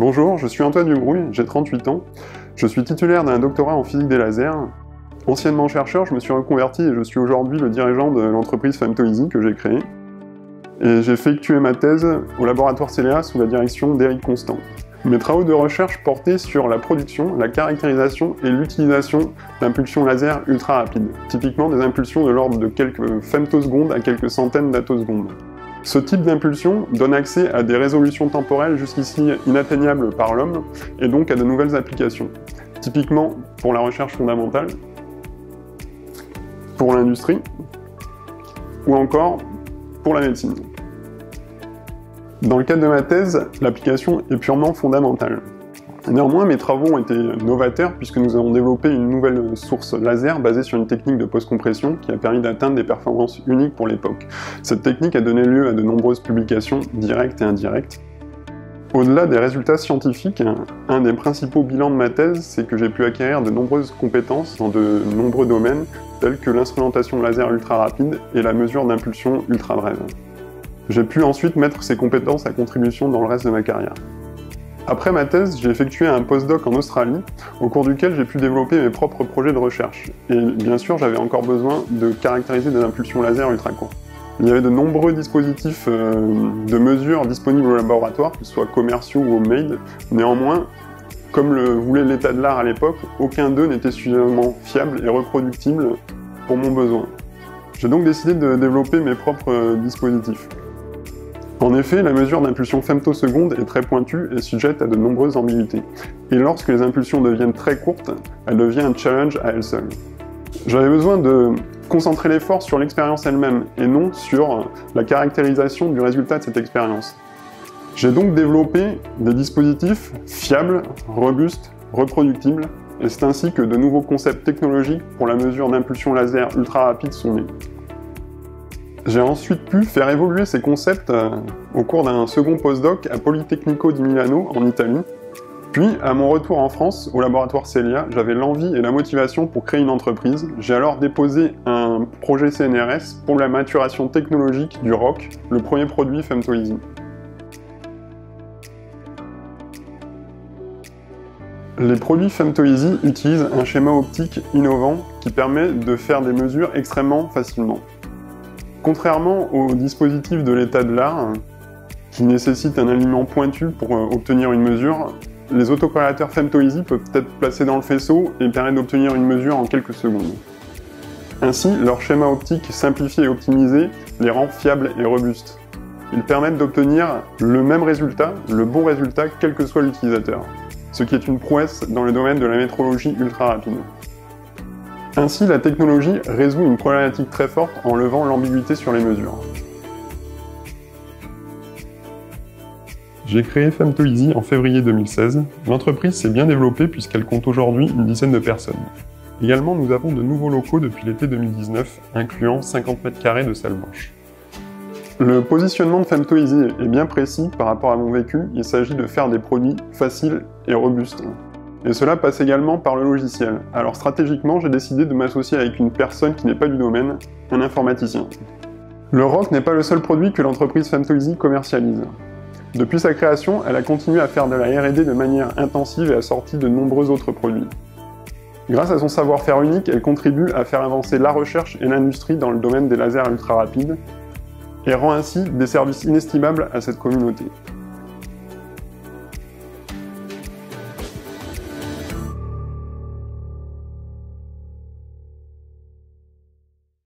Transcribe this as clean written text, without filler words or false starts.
Bonjour, je suis Antoine Dubrouille, j'ai 38 ans. Je suis titulaire d'un doctorat en physique des lasers. Anciennement chercheur, je me suis reconverti et je suis aujourd'hui le dirigeant de l'entreprise Femtoeasy que j'ai créée. Et j'ai effectué ma thèse au laboratoire CELEA sous la direction d'Éric Constant. Mes travaux de recherche portaient sur la production, la caractérisation et l'utilisation d'impulsions laser ultra rapides, typiquement des impulsions de l'ordre de quelques femtosecondes à quelques centaines d'attosecondes. Ce type d'impulsion donne accès à des résolutions temporelles jusqu'ici inatteignables par l'homme et donc à de nouvelles applications, typiquement pour la recherche fondamentale, pour l'industrie ou encore pour la médecine. Dans le cadre de ma thèse, l'application est purement fondamentale. Néanmoins, mes travaux ont été novateurs puisque nous avons développé une nouvelle source laser basée sur une technique de post-compression qui a permis d'atteindre des performances uniques pour l'époque. Cette technique a donné lieu à de nombreuses publications directes et indirectes. Au-delà des résultats scientifiques, un des principaux bilans de ma thèse, c'est que j'ai pu acquérir de nombreuses compétences dans de nombreux domaines tels que l'instrumentation laser ultra rapide et la mesure d'impulsion ultra brève. J'ai pu ensuite mettre ces compétences à contribution dans le reste de ma carrière. Après ma thèse, j'ai effectué un postdoc en Australie, au cours duquel j'ai pu développer mes propres projets de recherche. Et bien sûr, j'avais encore besoin de caractériser des impulsions laser ultra courtes. Il y avait de nombreux dispositifs de mesure disponibles au laboratoire, que ce soit commerciaux ou homemade. Néanmoins, comme le voulait l'état de l'art à l'époque, aucun d'eux n'était suffisamment fiable et reproductible pour mon besoin. J'ai donc décidé de développer mes propres dispositifs. En effet, la mesure d'impulsion femtoseconde est très pointue et sujette à de nombreuses ambiguïtés. Et lorsque les impulsions deviennent très courtes, elle devient un challenge à elle seule. J'avais besoin de concentrer l'effort sur l'expérience elle-même et non sur la caractérisation du résultat de cette expérience. J'ai donc développé des dispositifs fiables, robustes, reproductibles, et c'est ainsi que de nouveaux concepts technologiques pour la mesure d'impulsion laser ultra rapide sont nés. J'ai ensuite pu faire évoluer ces concepts au cours d'un second postdoc à Politecnico di Milano, en Italie. Puis, à mon retour en France, au laboratoire CELEA, j'avais l'envie et la motivation pour créer une entreprise. J'ai alors déposé un projet CNRS pour la maturation technologique du ROC, le premier produit Femtoeasy. Les produits Femtoeasy utilisent un schéma optique innovant qui permet de faire des mesures extrêmement facilement. Contrairement aux dispositifs de l'état de l'art, qui nécessitent un alignement pointu pour obtenir une mesure, les autocorrélateurs Femtoeasy peuvent être placés dans le faisceau et permettent d'obtenir une mesure en quelques secondes. Ainsi, leur schéma optique simplifié et optimisé les rend fiables et robustes. Ils permettent d'obtenir le même résultat, le bon résultat, quel que soit l'utilisateur, ce qui est une prouesse dans le domaine de la métrologie ultra rapide. Ainsi, la technologie résout une problématique très forte en levant l'ambiguïté sur les mesures. J'ai créé Femtoeasy en février 2016. L'entreprise s'est bien développée puisqu'elle compte aujourd'hui une dizaine de personnes. Également, nous avons de nouveaux locaux depuis l'été 2019, incluant 50 m² de salle blanche. Le positionnement de Femtoeasy est bien précis par rapport à mon vécu. Il s'agit de faire des produits faciles et robustes. Et cela passe également par le logiciel. Alors stratégiquement, j'ai décidé de m'associer avec une personne qui n'est pas du domaine, un informaticien. Le ROC n'est pas le seul produit que l'entreprise Femtoeasy commercialise. Depuis sa création, elle a continué à faire de la R&D de manière intensive et a sorti de nombreux autres produits. Grâce à son savoir-faire unique, elle contribue à faire avancer la recherche et l'industrie dans le domaine des lasers ultra rapides, et rend ainsi des services inestimables à cette communauté.